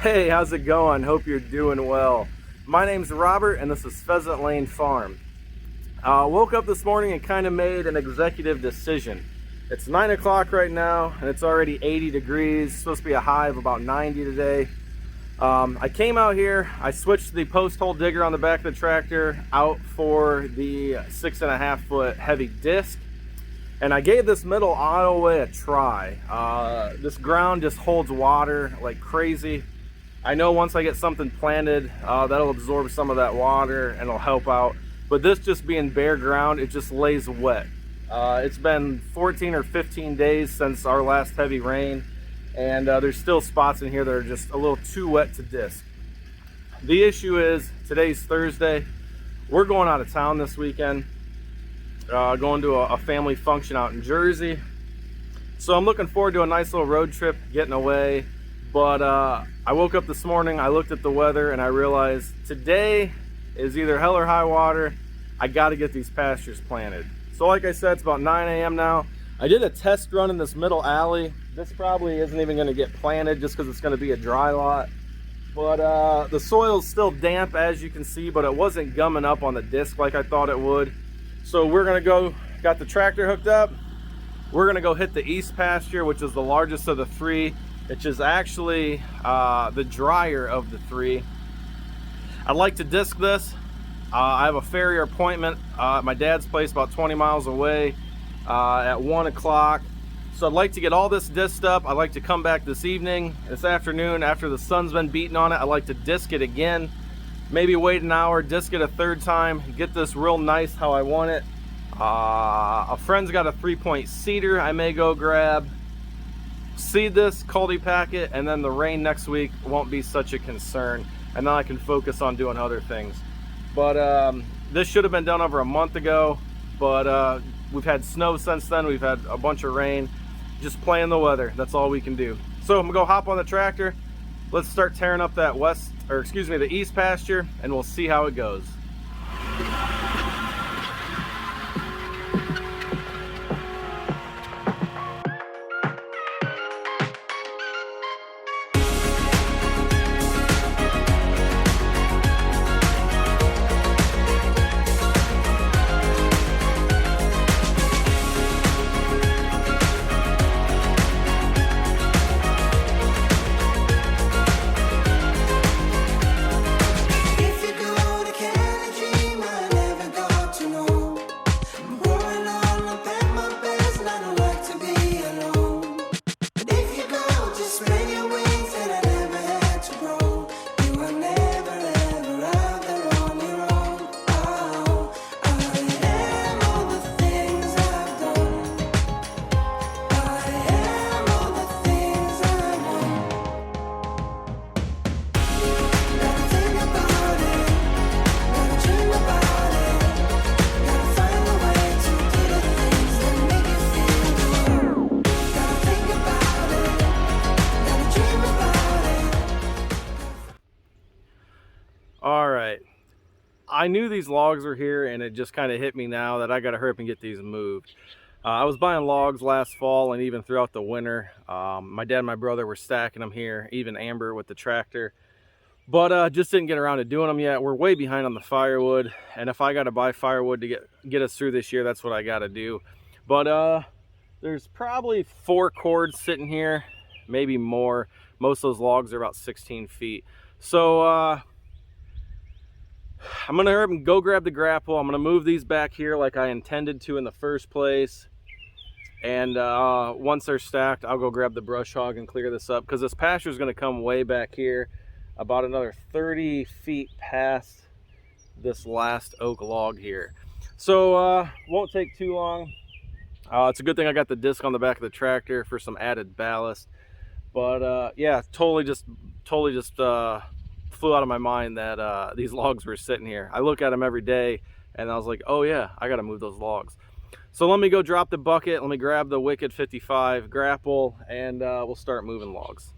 Hey, how's it going? Hope you're doing well. My name's Robert and this is Pheasant Lane Farm. Woke up this morning and kind of made an executive decision. It's 9 o'clock right now and it's already 80 degrees. It's supposed to be a high of about 90 today. I came out here, I switched the post hole digger on the back of the tractor out for the 6.5 foot heavy disc. And I gave this middle auto a try. This ground just holds water like crazy. I know once I get something planted, that'll absorb some of that water and it'll help out. But this just being bare ground, it just lays wet. It's been 14 or 15 days since our last heavy rain, and there's still spots in here that are just a little too wet to disc. The issue is, today's Thursday, we're going out of town this weekend, going to a family function out in Jersey. So I'm looking forward to a nice little road trip, getting away. But I woke up this morning, I looked at the weather, and I realized today is either hell or high water. I got to get these pastures planted. So like I said, it's about 9 a.m. now. I did a test run in this middle alley. This probably isn't even going to get planted just because it's going to be a dry lot. But the soil's still damp, as you can see, but it wasn't gumming up on the disc like I thought it would. So we're going to go, got the tractor hooked up. We're going to go hit the east pasture, which is the largest of the three. Which is actually the drier of the three. I'd like to disc this. I have a farrier appointment at my dad's place about 20 miles away at 1 o'clock. So I'd like to get all this disced up. I'd like to come back this evening, this afternoon, after the sun's been beating on it. I'd like to disc it again. Maybe wait an hour, disc it a third time, get this real nice how I want it. A friend's got a 3-point seeder I may go grab. Seed this, cultipack it, and then the rain next week won't be such a concern, and then I can focus on doing other things. But this should have been done over a month ago, but we've had snow since then. We've had a bunch of rain. Just playing the weather, that's all we can do. So I'm gonna go hop on the tractor. Let's start tearing up that the east pasture, and we'll see how it goes. Alright, I knew these logs were here, and it just kind of hit me now that I gotta hurry up and get these moved. I was buying logs last fall and even throughout the winter. My dad and my brother were stacking them here, even Amber with the tractor. But just didn't get around to doing them yet. We're way behind on the firewood, and if I gotta buy firewood to get us through this year, that's what I gotta do. But there's probably 4 cords sitting here, maybe more. Most of those logs are about 16 feet. So I'm gonna hurry up and go grab the grapple. I'm gonna move these back here like I intended to in the first place. And once they're stacked, I'll go grab the brush hog and clear this up, because this pasture is gonna come way back here, about another 30 feet past this last oak log here. So won't take too long. It's a good thing I got the disc on the back of the tractor for some added ballast. But yeah, totally just flew out of my mind that these logs were sitting here. I look at them every day and I was like, oh yeah, I gotta move those logs. So let me go drop the bucket, let me grab the Wicked 55 grapple, and we'll start moving logs.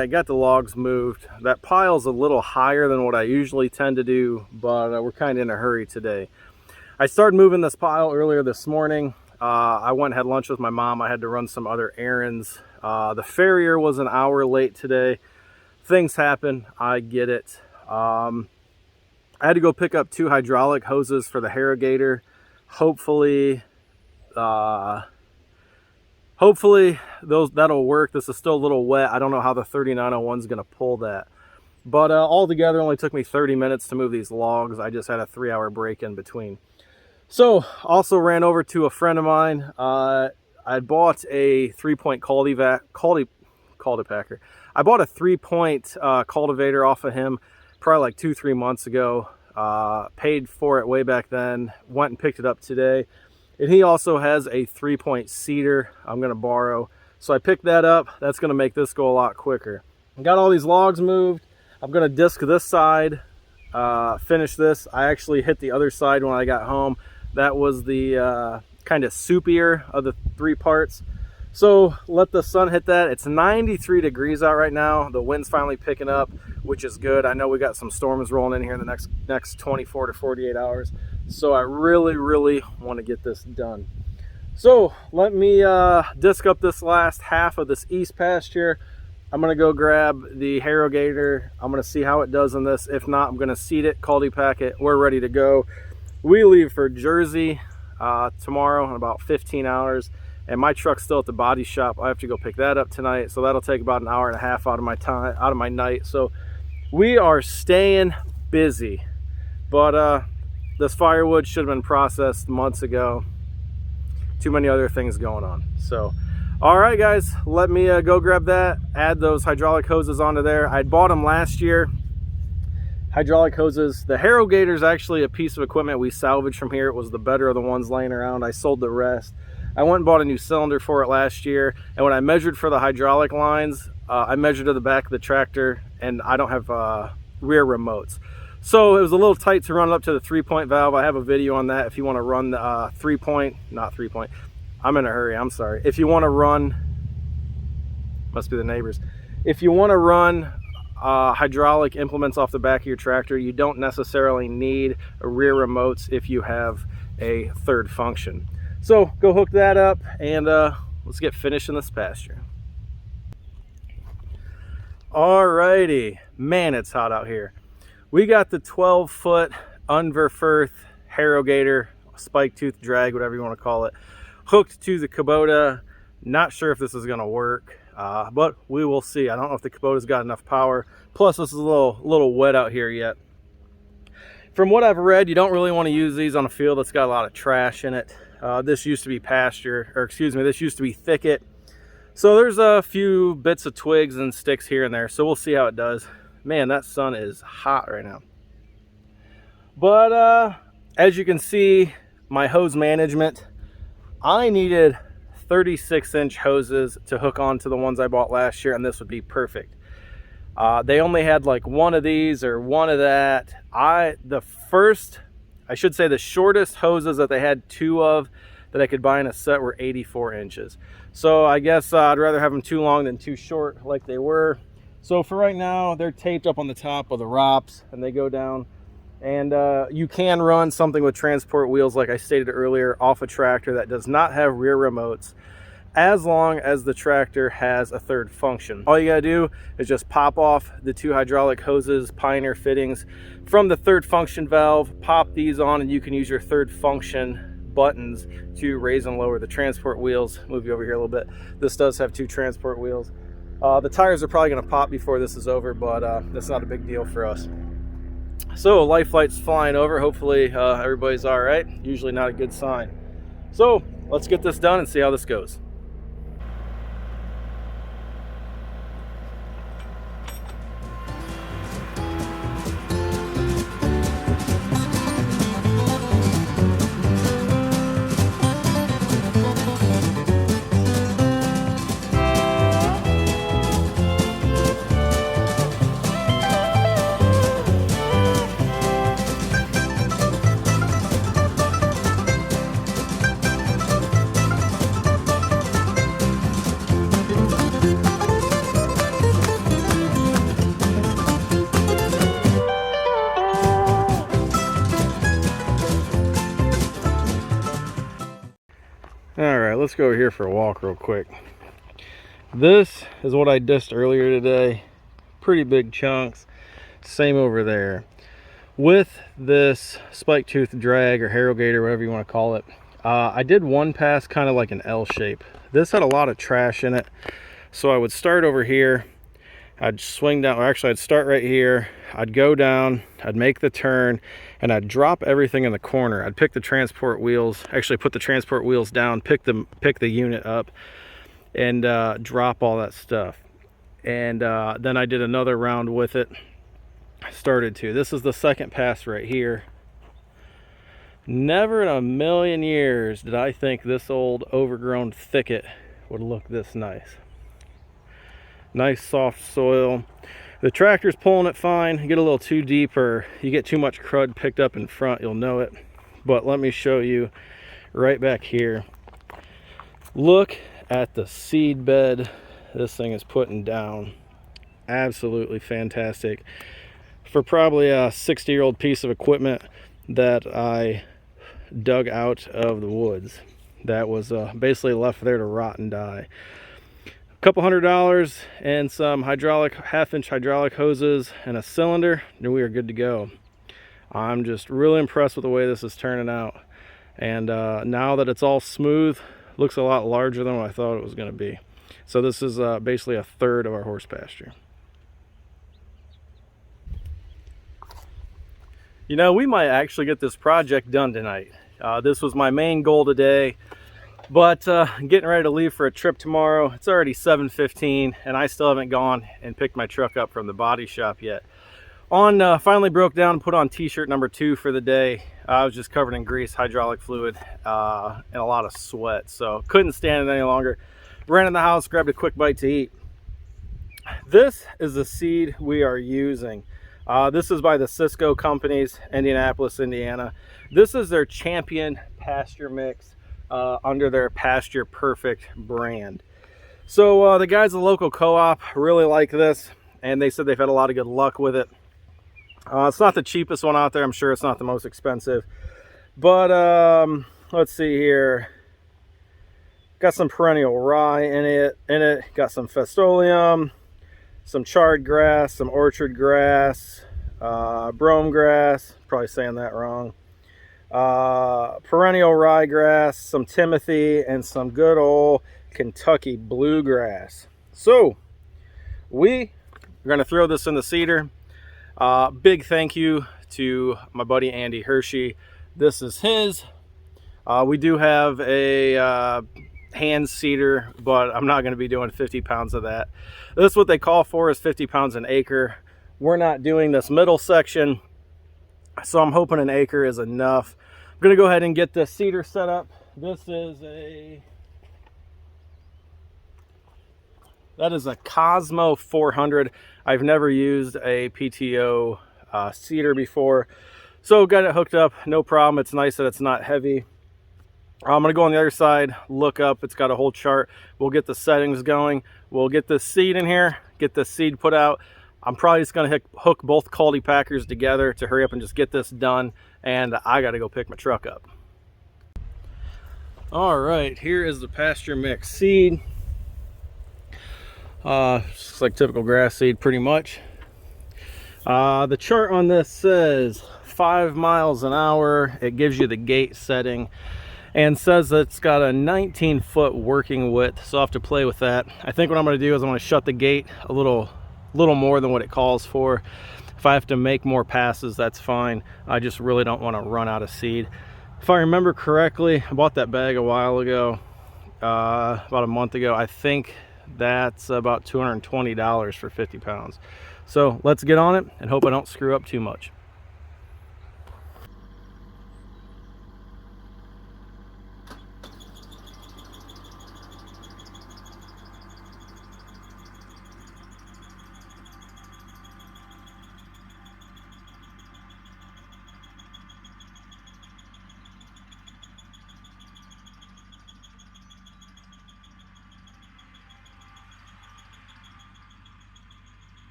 right, got the logs moved. That pile's a little higher than what I usually tend to do, but we're kind of in a hurry today. I started moving this pile earlier this morning. I went and had lunch with my mom. I had to run some other errands. The farrier was an hour late today. Things happen, I get it. I had to go pick up 2 hydraulic hoses for the Harrowgator. Hopefully that'll work. This is still a little wet. I don't know how the 3901 is going to pull that. But altogether, it only took me 30 minutes to move these logs. I just had a 3-hour break in between. So, also ran over to a friend of mine. I bought a 3-point cultipacker. I bought a 3-point cultivator off of him probably like 2-3 months ago. Paid for it way back then. Went and picked it up today. And he also has a 3-point seeder I'm going to borrow. So I picked that up. That's going to make this go a lot quicker. I got all these logs moved. I'm going to disc this side, finish this. I actually hit the other side when I got home. That was the kind of soupier of the 3 parts. So let the sun hit that. It's 93 degrees out right now. The wind's finally picking up, which is good. I know we got some storms rolling in here in the next 24 to 48 hours. So I really want to get this done. So let me disc up this last half of this east pasture. I'm going to go grab the Harrowgator. I'm going to see how it does in this. If not, I'm going to seed it, cultipack it. We're ready to go. We leave for Jersey tomorrow in about 15 hours. And my truck's still at the body shop. I have to go pick that up tonight. So that'll take about an hour and a half out of my time, out of my night. So we are staying busy. But this firewood should have been processed months ago. Too many other things going on. So, all right, guys, let me go grab that. Add those hydraulic hoses onto there. I bought them last year. Hydraulic hoses. The Harrowgator is actually a piece of equipment we salvaged from here. It was the better of the ones laying around. I sold the rest. I went and bought a new cylinder for it last year, and when I measured for the hydraulic lines, I measured to the back of the tractor, and I don't have rear remotes. So it was a little tight to run up to the 3-point valve. I have a video on that if you want to run the 3-point, not 3-point. I'm in a hurry, I'm sorry. If you want to run, must be the neighbors. If you want to run hydraulic implements off the back of your tractor, you don't necessarily need rear remotes if you have a third function. So go hook that up and let's get finished in this pasture. Alrighty, man, it's hot out here. We got the 12-foot Unverfirth Harrowgator, spike tooth drag, whatever you want to call it, hooked to the Kubota. Not sure if this is going to work, but we will see. I don't know if the Kubota's got enough power. Plus, this is a little wet out here yet. From what I've read, you don't really want to use these on a field that's got a lot of trash in it. This used to be pasture, or excuse me, this used to be thicket. So there's a few bits of twigs and sticks here and there. So we'll see how it does. Man, that sun is hot right now. But as you can see, my hose management, I needed 36-inch hoses to hook onto the ones I bought last year, and this would be perfect. They only had like one of these or one of that. The shortest hoses that they had 2 of that I could buy in a set were 84 inches. So I guess I'd rather have them too long than too short like they were. So for right now, they're taped up on the top of the ROPS and they go down. And you can run something with transport wheels, like I stated earlier, off a tractor that does not have rear remotes, as long as the tractor has a third function. All you gotta do is just pop off the 2 hydraulic hoses, Pioneer fittings, from the third function valve, pop these on, and you can use your third function buttons to raise and lower the transport wheels. Move you over here a little bit. This does have 2 transport wheels. The tires are probably gonna pop before this is over, but that's not a big deal for us. So life light's flying over. Hopefully everybody's all right. Usually not a good sign. So let's get this done and see how this goes. All right, let's go over here for a walk real quick. This is what I dissed earlier today. Pretty big chunks. Same over there. With this spike tooth drag or harrowgate or whatever you want to call it, I did one pass kind of like an L shape. This had a lot of trash in it, so I would start over here, I'd swing down, or actually I'd start right here, I'd go down, I'd make the turn, and I'd drop everything in the corner. I'd pick the transport wheels, actually put the transport wheels down, pick the unit up, and drop all that stuff. And then I did another round with it. Started to. This is the second pass right here. Never in a million years did I think this old overgrown thicket would look this nice. Nice soft soil. The tractor's pulling it fine. You get a little too deep or you get too much crud picked up in front, you'll know it. But let me show you right back here. Look at the seed bed this thing is putting down. Absolutely fantastic. For probably a 60-year-old piece of equipment that I dug out of the woods that was basically left there to rot and die. A couple $100 and some hydraulic, half-inch hydraulic hoses and a cylinder, and we are good to go. I'm just really impressed with the way this is turning out, and now that it's all smooth, looks a lot larger than what I thought it was going to be. So this is basically a third of our horse pasture. You know, we might actually get this project done tonight. This was my main goal today, but getting ready to leave for a trip tomorrow. It's already 7:15 and I still haven't gone and picked my truck up from the body shop yet. Finally broke down and put on t-shirt number 2 for the day. I was just covered in grease, hydraulic fluid, and a lot of sweat, so couldn't stand it any longer. Ran in the house, grabbed a quick bite to eat. This is the seed we are using. This is by the Cisco Companies, Indianapolis, Indiana. This is their Champion Pasture Mix under their Pasture Perfect brand. So the guys at the local co-op really like this, and they said they've had a lot of good luck with it. It's not the cheapest one out there. I'm sure it's not the most expensive. But let's see here. Got some perennial rye in it. Got some Festoleum, some charred grass, some orchard grass, brome grass, probably saying that wrong, perennial ryegrass, some timothy, and some good old Kentucky bluegrass. So we are going to throw this in the seeder. Big thank you to my buddy Andy Hershey. This is his. We do have a hand seeder, but I'm not going to be doing 50 pounds of that. This is what they call for, is 50 pounds an acre. We're not doing this middle section, so I'm hoping an acre is enough. I'm going to go ahead and get the seeder set up. That is a Cosmo 400. I've never used a PTO seeder before, so got it hooked up, no problem. It's nice that it's not heavy. I'm going to go on the other side, look up. It's got a whole chart. We'll get the settings going. We'll get the seed in here, get the seed put out. I'm probably just going to hook both Caldy packers together to hurry up and just get this done. And I got to go pick my truck up. All right, here is the pasture mix seed. It's like typical grass seed pretty much. The chart on this says 5 miles an hour. It gives you the gate setting and says that it's got a 19-foot working width, so I'll have to play with that. I think what I'm going to do is I'm going to shut the gate a little more than what it calls for. If I have to make more passes, that's fine. I just really don't want to run out of seed. If I remember correctly, I bought that bag a while ago, about a month ago. I think that's about $220 for 50 pounds. So let's get on it and hope I don't screw up too much.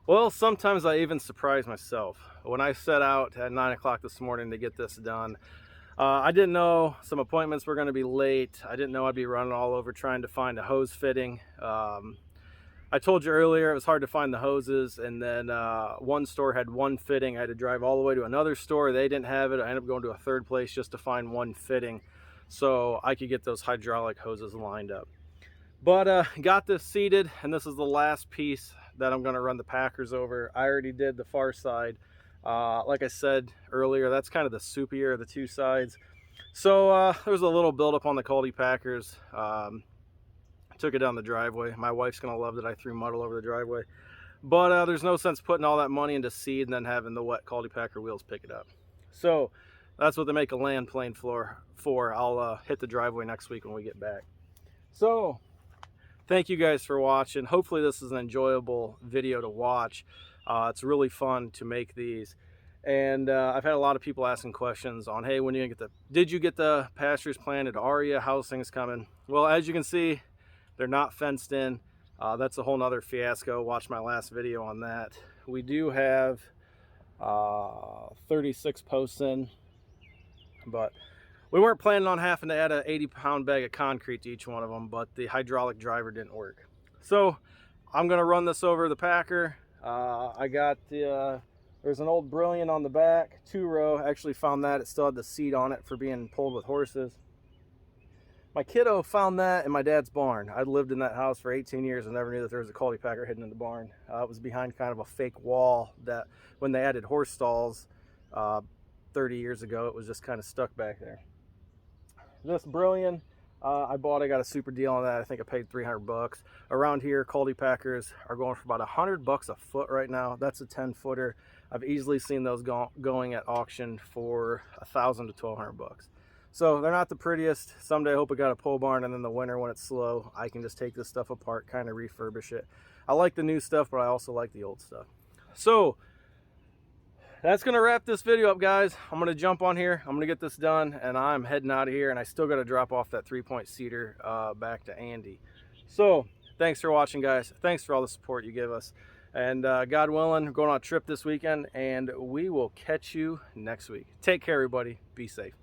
Well, sometimes I even surprise myself. When I set out at 9 o'clock this morning to get this done, I didn't know some appointments were going to be late. I didn't know I'd be running all over trying to find a hose fitting. I told you earlier it was hard to find the hoses, and then one store had one fitting. I had to drive all the way to another store. They didn't have it. I ended up going to a third place just to find one fitting so I could get those hydraulic hoses lined up. But got this seated, and this is the last piece that I'm going to run the Packers over. I already did the far side. Like I said earlier, that's kind of the soupier of the two sides. So there was a little buildup on the Caldy Packers. Took it down the driveway. My wife's going to love that I threw mud all over the driveway. But there's no sense putting all that money into seed and then having the wet Caldy Packer wheels pick it up. So that's what they make a land plane floor for. I'll hit the driveway next week when we get back. So thank you guys for watching. Hopefully this is an enjoyable video to watch. It's really fun to make these. And I've had a lot of people asking questions on, hey, when did you get the pastures planted? Are you? How's things coming? Well, as you can see, they're not fenced in. That's a whole nother fiasco. Watch my last video on that. We do have 36 posts in, but we weren't planning on having to add an 80-pound bag of concrete to each one of them, but the hydraulic driver didn't work. So I'm gonna run this over the Packer. I got there's an old Brilliant on the back, 2-row. Actually found that. It still had the seat on it for being pulled with horses. My kiddo found that in my dad's barn. I'd lived in that house for 18 years and never knew that there was a Caldy Packer hidden in the barn. It was behind kind of a fake wall that when they added horse stalls 30 years ago, it was just kind of stuck back there. This Brilliant, I got a super deal on that. I think I paid 300 bucks. Around here, Caldy Packers are going for about 100 bucks a foot right now. That's a 10-footer. I've easily seen those going at auction for 1,000 to 1,200 bucks. So they're not the prettiest. Someday I hope I got a pole barn, and then the winter when it's slow, I can just take this stuff apart, kind of refurbish it. I like the new stuff, but I also like the old stuff. So that's gonna wrap this video up, guys. I'm gonna jump on here. I'm gonna get this done, and I'm heading out of here, and I still gotta drop off that 3-point seeder back to Andy. So thanks for watching, guys. Thanks for all the support you give us. And God willing, we're going on a trip this weekend, and we will catch you next week. Take care, everybody. Be safe.